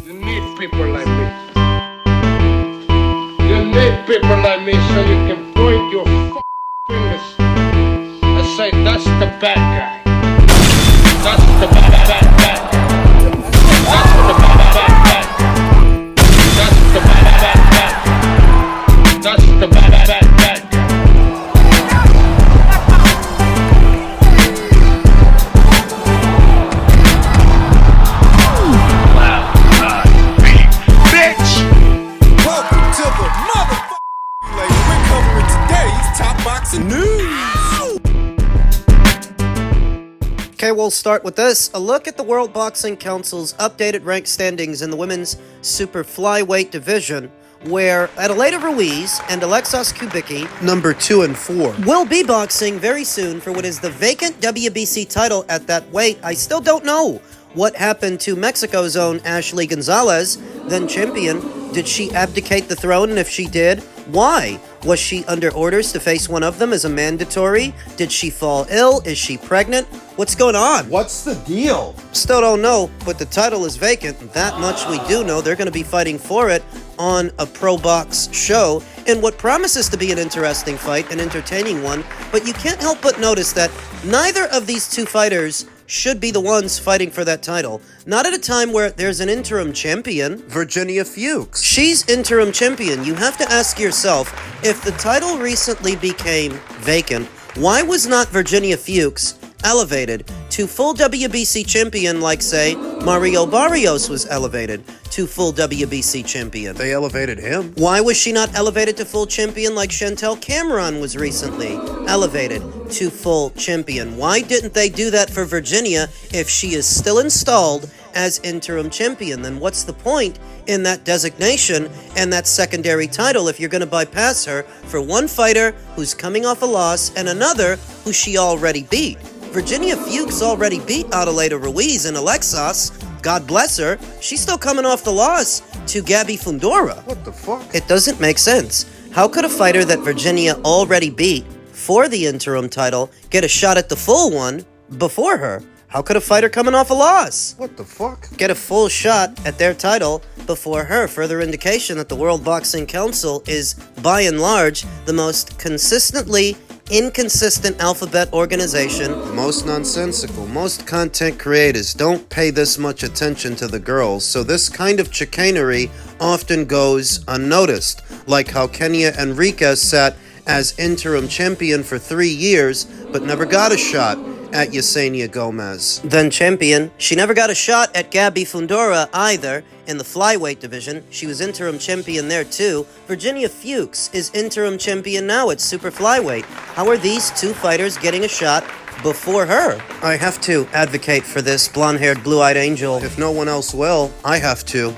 You need people like me. You need people like me so you can point your fingers and say, that's the bad guy. That's the bad guy. That's the bad guy. That's the bad guy. That's the bad guy. Okay, we'll start with this. A look at the World Boxing Council's updated rank standings in the women's super flyweight division, where Adelaida Ruiz and Alexis Kubicki, number 2 and 4, will be boxing very soon for what is the vacant WBC title at that weight. I still don't know what happened to Mexico's own Ashley Gonzalez, then champion. Did she abdicate the throne? And if she did, why? Was she under orders to face one of them as a mandatory? Did she fall ill? Is she pregnant? What's going on? What's the deal? Still don't know, but the title is vacant. That much we do know. They're going to be fighting for it on a Pro Box show in what promises to be an interesting fight, an entertaining one, but you can't help but notice that neither of these two fighters should be the ones fighting for that title. Not at a time where there's an interim champion. Virginia Fuchs. She's interim champion. You have to ask yourself, if the title recently became vacant, why was not Virginia Fuchs elevated to full WBC champion like, say, Mario Barrios was elevated to full WBC champion? They elevated him. Why was she not elevated to full champion like Chantel Cameron was recently elevated to full champion? Why didn't they do that for Virginia if she is still installed as interim champion? Then what's the point in that designation and that secondary title if you're going to bypass her for one fighter who's coming off a loss and another who she already beat? Virginia Fuchs already beat Adelaida Ruiz, and Alexis, God bless her, she's still coming off the loss to Gabby Fundora. What the fuck? It doesn't make sense. How could a fighter that Virginia already beat for the interim title get a shot at the full one before her? How could a fighter coming off a loss What the fuck? get a full shot at their title before her? Further indication that the World Boxing Council is, by and large, the most consistently inconsistent alphabet organization. Most nonsensical. Most content creators don't pay this much attention to the girls, so this kind of chicanery often goes unnoticed. Like how Kenya Enriquez sat as interim champion for 3 years, but never got a shot at Yesenia Gomez. Then champion, she never got a shot at Gabby Fundora either in the flyweight division. She was interim champion there too. Virginia Fuchs is interim champion now at super flyweight. How are these two fighters getting a shot before her? I have to advocate for this blonde-haired, blue-eyed angel. If no one else will, I have to.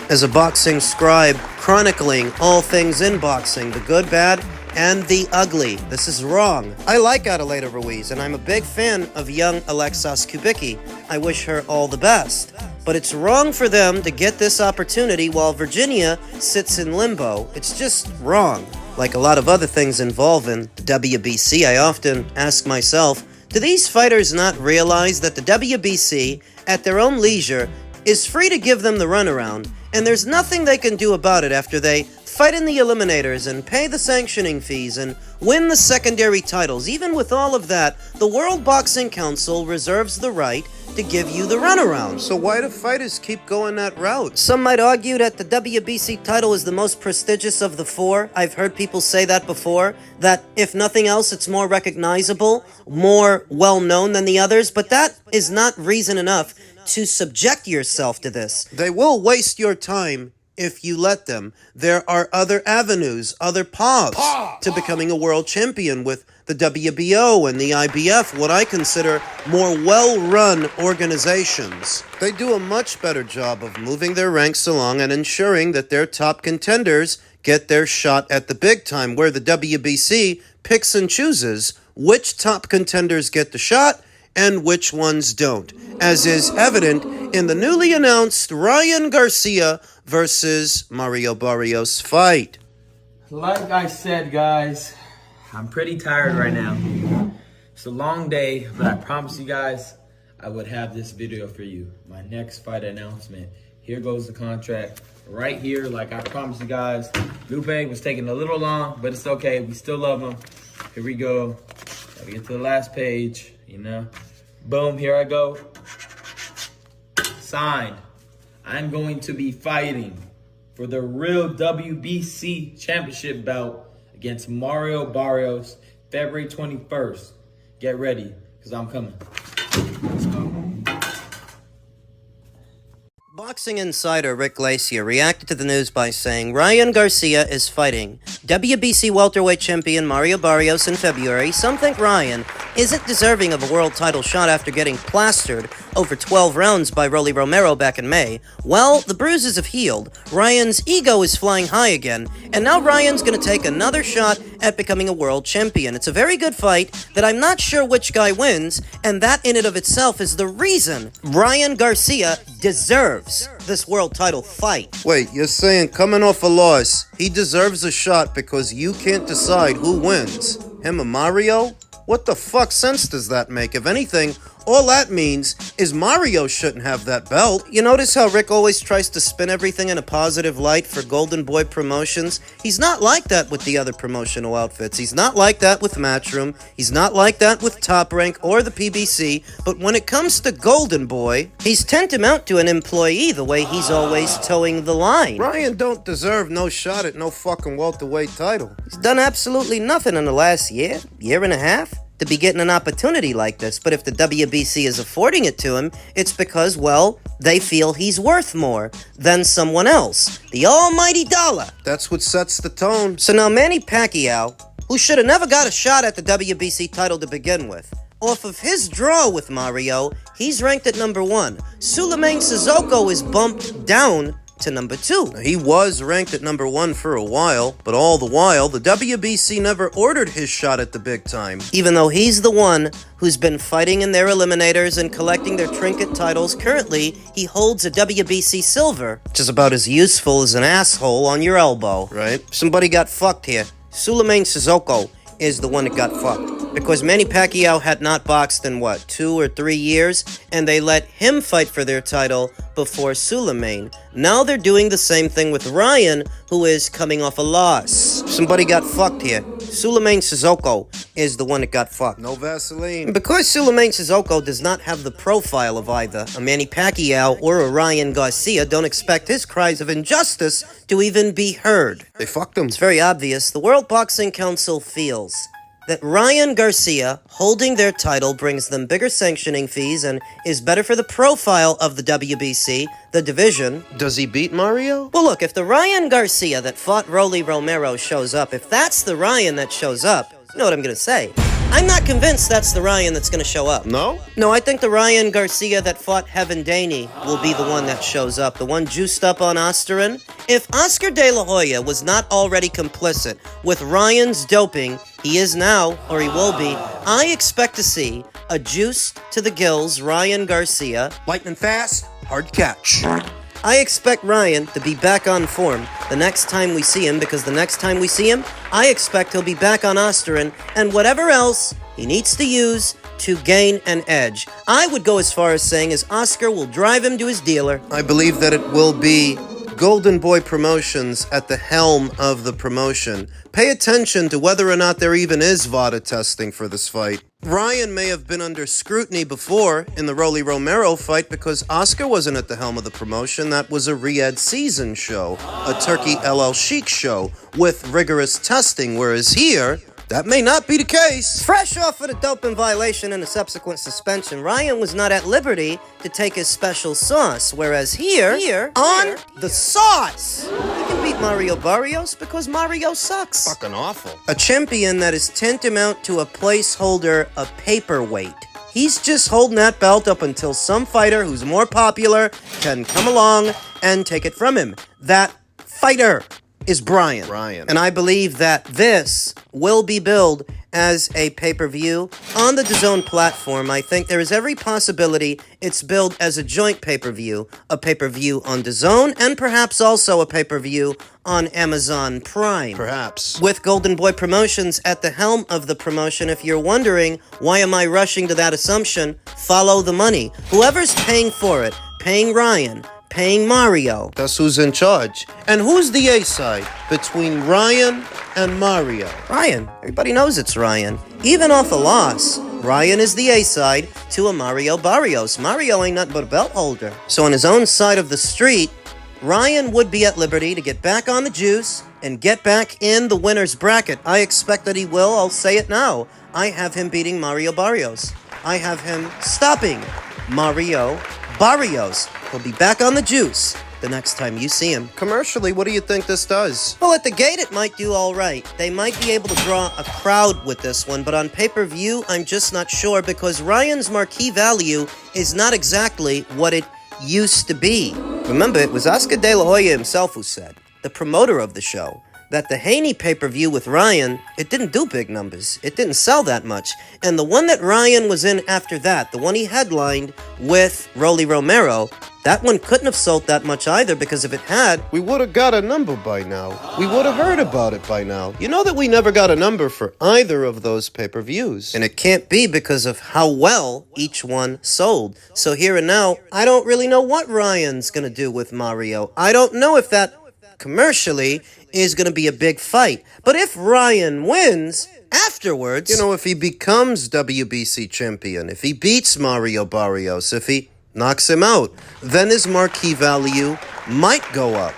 As a boxing scribe, chronicling all things in boxing, the good, bad, and the ugly. This is wrong. I like Adelaida Ruiz, and I'm a big fan of young Alexis Kubicki. I wish her all the best. But it's wrong for them to get this opportunity while Virginia sits in limbo. It's just wrong. Like a lot of other things involving the WBC, I often ask myself, do these fighters not realize that the WBC, at their own leisure, is free to give them the runaround, and there's nothing they can do about it after they fight in the eliminators and pay the sanctioning fees and win the secondary titles? Even with all of that, the World Boxing Council reserves the right to give you the runaround. So why do fighters keep going that route? Some might argue that the WBC title is the most prestigious of the four. I've heard people say that before, that if nothing else, it's more recognizable, more well-known than the others, but that is not reason enough to subject yourself to this. They will waste your time if you let them. There are other avenues, other paths to becoming a world champion with the WBO and the IBF, what I consider more well-run organizations. They do a much better job of moving their ranks along and ensuring that their top contenders get their shot at the big time, where the WBC picks and chooses which top contenders get the shot and which ones don't, as is evident in the newly announced Ryan Garcia versus Mario Barrios fight. Like I said, guys, I'm pretty tired right now. It's a long day, but I promise you guys I would have this video for you. My next fight announcement Here goes the contract. Right here, like I promised you guys. Lupe was taking a little long, but it's okay. We still love him. Here we go. Gotta get to the last page, you know. Boom, here I go. Signed. I'm going to be fighting for the real WBC championship belt against Mario Barrios, February 21st. Get ready, because I'm coming. Let's go. Boxing insider Rick Glacier reacted to the news by saying Ryan Garcia is fighting WBC welterweight champion Mario Barrios in February. Some think Ryan isn't deserving of a world title shot after getting plastered over 12 rounds by Rolly Romero back in May. Well, the bruises have healed, Ryan's ego is flying high again, and now Ryan's gonna take another shot at becoming a world champion. It's a very good fight that I'm not sure which guy wins, and that in and of itself is the reason Ryan Garcia deserves this world title fight. Wait, you're saying coming off a loss, he deserves a shot because you can't decide who wins? Him or Mario? What the fuck sense does that make? If anything, all that means is Mario shouldn't have that belt. You notice how Rick always tries to spin everything in a positive light for Golden Boy Promotions? He's not like that with the other promotional outfits. He's not like that with Matchroom. He's not like that with Top Rank or the PBC. But when it comes to Golden Boy, he's tantamount to an employee the way he's always towing the line. Ryan don't deserve no shot at no fucking welterweight title. He's done absolutely nothing in the last year and a half to be getting an opportunity like this, but if the WBC is affording it to him, it's because, well, they feel he's worth more than someone else. The almighty dollar. That's what sets the tone. So now Manny Pacquiao, who should have never got a shot at the WBC title to begin with, off of his draw with Mario, he's ranked at number 1. Suleiman Sissoko is bumped down to number 2. He was ranked at number 1 for a while, but all the while, the WBC never ordered his shot at the big time. Even though he's the one who's been fighting in their eliminators and collecting their trinket titles, currently he holds a WBC silver, which is about as useful as an asshole on your elbow. Right. Somebody got fucked here. Suleiman Sissoko is the one that got fucked, because Manny Pacquiao had not boxed in, 2 or 3 years, and they let him fight for their title before Suleiman. Now they're doing the same thing with Ryan, who is coming off a loss. Somebody got fucked here. Suleiman Sissoko is the one that got fucked. No Vaseline. Because Suleiman Sissoko does not have the profile of either a Manny Pacquiao or a Ryan Garcia, don't expect his cries of injustice to even be heard. They fucked him. It's very obvious. The World Boxing Council feels that Ryan Garcia holding their title brings them bigger sanctioning fees and is better for the profile of the WBC, the division. Does he beat Mario? Well, look, if the Ryan Garcia that fought Rolly Romero shows up, if that's the Ryan that shows up, you know what I'm going to say. I'm not convinced that's the Ryan that's going to show up. No? No, I think the Ryan Garcia that fought Devin Haney will be the one that shows up, the one juiced up on Osterin. If Oscar De La Hoya was not already complicit with Ryan's doping, he is now, or he will be, I expect to see a juiced to the gills Ryan Garcia. Lightning fast, hard catch. I expect Ryan to be back on form the next time we see him, because the next time we see him, I expect he'll be back on Osterin and whatever else he needs to use to gain an edge. I would go as far as saying as Oscar will drive him to his dealer. I believe that it will be Golden Boy Promotions at the helm of the promotion. Pay attention to whether or not there even is VADA testing for this fight. Ryan may have been under scrutiny before in the Rolly Romero fight because Oscar wasn't at the helm of the promotion. That was a Riyadh Season show, a Turkey LL Sheikh show with rigorous testing, whereas here, that may not be the case. Fresh off of the doping violation and the subsequent suspension, Ryan was not at liberty to take his special sauce, whereas here on the sauce, he can beat Mario Barrios because Mario sucks. Fucking awful. A champion that is tantamount to a placeholder, a paperweight. He's just holding that belt up until some fighter who's more popular can come along and take it from him. That fighter is Brian. And I believe that this will be billed as a pay-per-view on the DAZN platform. I think there is every possibility it's billed as a joint pay-per-view, a pay-per-view on DAZN, and perhaps also a pay-per-view on Amazon Prime. Perhaps. With Golden Boy Promotions at the helm of the promotion, if you're wondering, why am I rushing to that assumption? Follow the money. Whoever's paying for it, paying Ryan, paying Mario. That's who's in charge. And who's the A side between Ryan and Mario? Ryan. Everybody knows it's Ryan. Even off a loss, Ryan is the A side to a Mario Barrios. Mario ain't nothing but a belt holder. So on his own side of the street, Ryan would be at liberty to get back on the juice and get back in the winner's bracket. I expect that he will. I'll say it now. I have him beating Mario Barrios. I have him stopping Mario Barrios. He'll be back on the juice the next time you see him. Commercially, what do you think this does? Well, at the gate, it might do all right. They might be able to draw a crowd with this one, but on pay-per-view, I'm just not sure because Ryan's marquee value is not exactly what it used to be. Remember, it was Oscar De La Hoya himself who said, the promoter of the show, that the Haney pay-per-view with Ryan, it didn't do big numbers. It didn't sell that much. And the one that Ryan was in after that, the one he headlined with Rolly Romero, that one couldn't have sold that much either because if it had, we would have got a number by now. We would have heard about it by now. You know that we never got a number for either of those pay-per-views. And it can't be because of how well each one sold. So here and now, I don't really know what Ryan's going to do with Mario. I don't know if that commercially is going to be a big fight. But if Ryan wins afterwards, you know, if he becomes WBC champion, if he beats Mario Barrios, if he knocks him out, then his marquee value might go up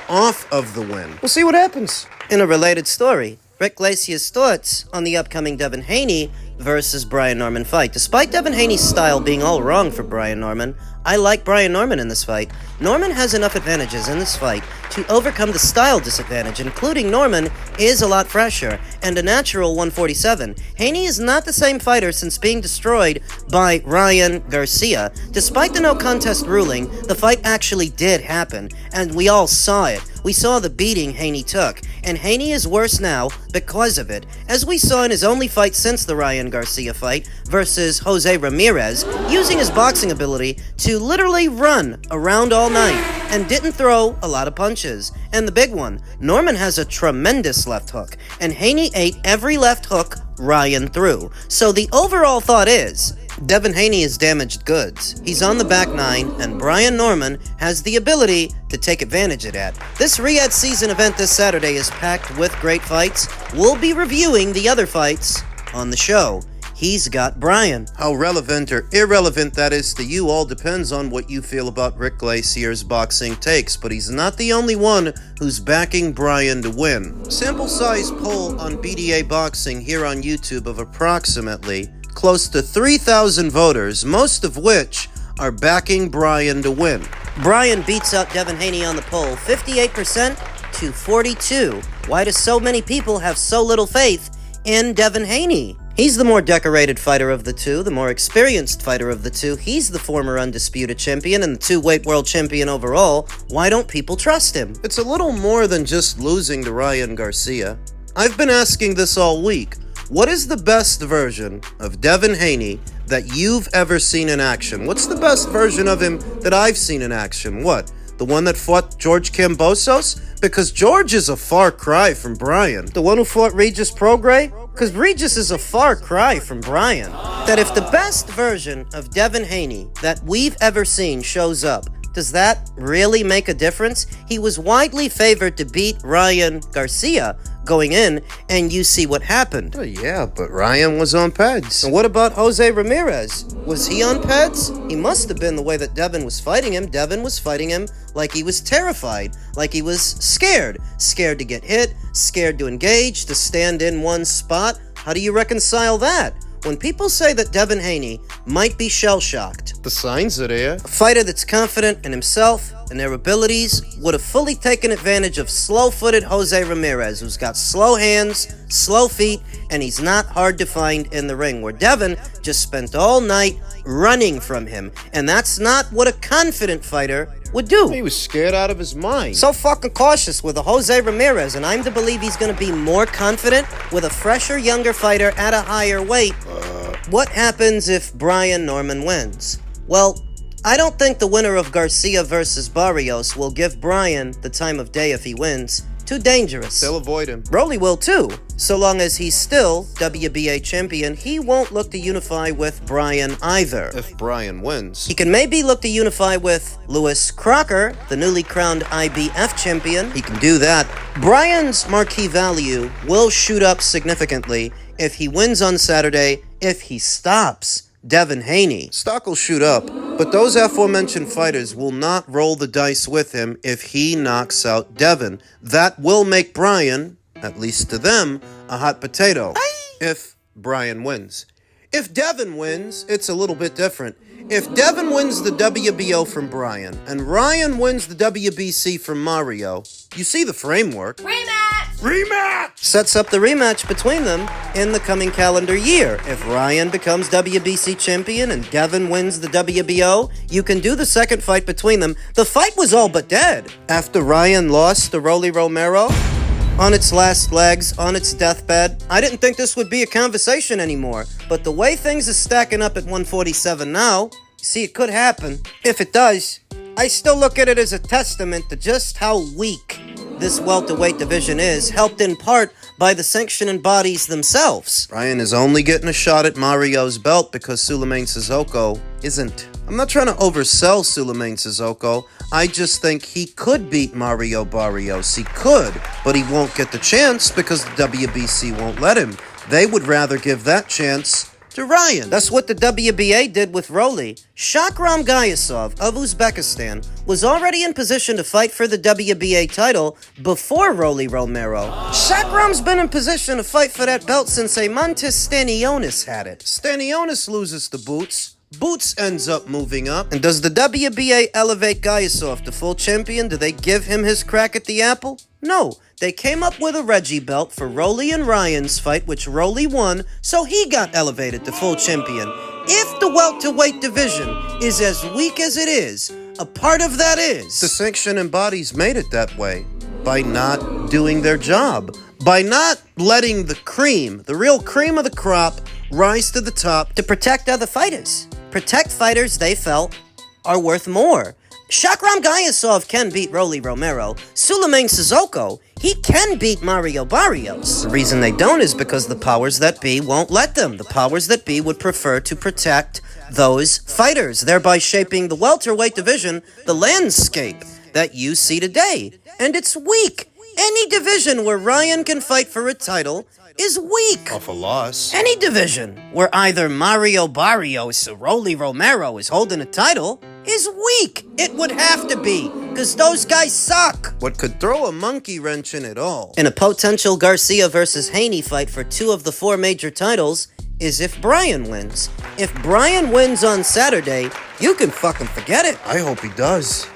off of the win. We'll see what happens. In a related story, Rick Glacier's thoughts on the upcoming Devin Haney versus Brian Norman fight. Despite Devin Haney's style being all wrong for Brian Norman, I like Brian Norman in this fight. Norman has enough advantages in this fight to overcome the style disadvantage, including Norman is a lot fresher and a natural 147. Haney is not the same fighter since being destroyed by Ryan Garcia. Despite the no contest ruling, the fight actually did happen, and we all saw it. We saw the beating Haney took, and Haney is worse now because of it, as we saw in his only fight since the Ryan Garcia fight versus Jose Ramirez, using his boxing ability to literally run around all night and didn't throw a lot of punches. And the big one, Norman has a tremendous left hook, and Haney ate every left hook Ryan threw. So the overall thought is, Devin Haney is damaged goods. He's on the back nine, and Brian Norman has the ability to take advantage of that. This Riyadh season event this Saturday is packed with great fights. We'll be reviewing the other fights on the show. He's got Brian. How relevant or irrelevant that is to you all depends on what you feel about Rick Glacier's boxing takes, but he's not the only one who's backing Brian to win. Sample size poll on BDA Boxing here on YouTube of approximately close to 3,000 voters, most of which are backing Brian to win. Brian beats out Devin Haney on the poll, 58% to 42%. Why do so many people have so little faith in Devin Haney? He's the more decorated fighter of the two, the more experienced fighter of the two. He's the former undisputed champion and the two-weight world champion overall. Why don't people trust him? It's a little more than just losing to Ryan Garcia. I've been asking this all week. What is the best version of Devin Haney that you've ever seen in action? What's the best version of him that I've seen in action? What? The one that fought George Kambosos? Because George is a far cry from Brian. The one who fought Regis Prograis? Because Regis is a far cry from Brian. That if the best version of Devin Haney that we've ever seen shows up, does that really make a difference? He was widely favored to beat Ryan Garcia going in, and you see what happened. Oh, yeah, but Ryan was on peds. And what about Jose Ramirez? Was he on peds? He must have been the way that Devin was fighting him. Devin was fighting him like he was terrified, like he was scared. Scared to get hit, scared to engage, to stand in one spot. How do you reconcile that? When people say that Devin Haney might be shell-shocked, the signs are there. A fighter that's confident in himself and their abilities would have fully taken advantage of slow-footed Jose Ramirez, who's got slow hands, slow feet, and he's not hard to find in the ring, where Devin just spent all night running from him, and that's not what a confident fighter would do. He was scared out of his mind. So fucking cautious with a Jose Ramirez, and I'm to believe he's going to be more confident with a fresher, younger fighter at a higher weight. What happens if Brian Norman wins? Well, I don't think the winner of Garcia versus Barrios will give Brian the time of day if he wins. Too dangerous. They'll avoid him. Rolly will too. So long as he's still WBA champion, he won't look to unify with Bryan either. If Bryan wins. He can maybe look to unify with Lewis Crocker, the newly crowned IBF champion. He can do that. Bryan's marquee value will shoot up significantly if he wins on Saturday, if he stops Devin Haney. Stock will shoot up, but those aforementioned fighters will not roll the dice with him if he knocks out Devin. That will make Bryan, at least to them, a hot potato. If Bryan wins. If Devin wins, it's a little bit different. If Devin wins the WBO from Bryan, and Ryan wins the WBC from Mario, you see the framework. Rematch! Sets up the rematch between them in the coming calendar year. If Ryan becomes WBC champion and Devin wins the WBO, you can do the second fight between them. The fight was all but dead. After Ryan lost to Rolly Romero, on its last legs, on its deathbed, I didn't think this would be a conversation anymore. But the way things are stacking up at 147 now, see, it could happen. If it does, I still look at it as a testament to just how weak this welterweight division is, helped in part by the sanctioning bodies themselves. Ryan is only getting a shot at Mario's belt because Sulaiman Sissoko isn't. I'm not trying to oversell Sulaiman Sissoko. I just think he could beat Mario Barrios. He could, but he won't get the chance because the WBC won't let him. They would rather give that chance to Ryan. That's what the WBA did with Rolly. Shakram Gayasov of Uzbekistan was already in position to fight for the WBA title before Rolly Romero. Shakram's been in position to fight for that belt since Eimantas Stanionis had it. Stanionis loses to Boots. Boots ends up moving up. And does the WBA elevate Gayasov to full champion? Do they give him his crack at the apple? No. They came up with a Reggie belt for Rolly and Ryan's fight, which Rolly won, so he got elevated to full champion. If the welterweight division is as weak as it is, a part of that is the sanctioning bodies made it that way by not doing their job, by not letting the cream, the real cream of the crop, rise to the top to protect other fighters. Protect fighters they felt are worth more. Shakram Gayasov can beat Rolly Romero. Sulaiman Sissoko, he can beat Mario Barrios. The reason they don't is because the powers that be won't let them. The powers that be would prefer to protect those fighters, thereby shaping the welterweight division, the landscape that you see today. And it's weak. Any division where Ryan can fight for a title is weak. Off a loss. Any division where either Mario Barrios or Rolly Romero is holding a title is weak. It would have to be, because those guys suck. What could throw a monkey wrench in it all? In a potential Garcia versus Haney fight for 2 of the 4 major titles is if Bryan wins. If Bryan wins on Saturday, you can fucking forget it. I hope he does.